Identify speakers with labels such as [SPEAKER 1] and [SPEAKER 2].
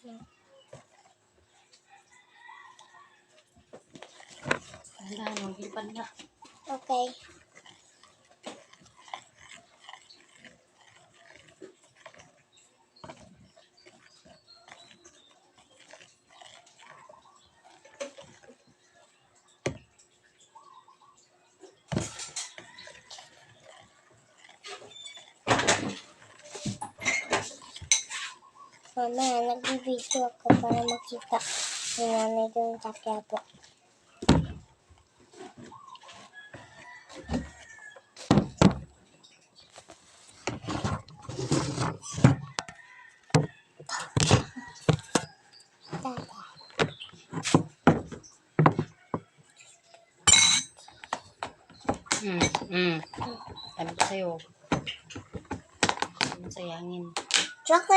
[SPEAKER 1] Wala, mag-ipad na.
[SPEAKER 2] Okay. Mama, nag-video ako para makita ni nanay doon sa Quiapo. Tata.
[SPEAKER 1] Sabi ko sa'yo. Sayangin.
[SPEAKER 2] Chocolate.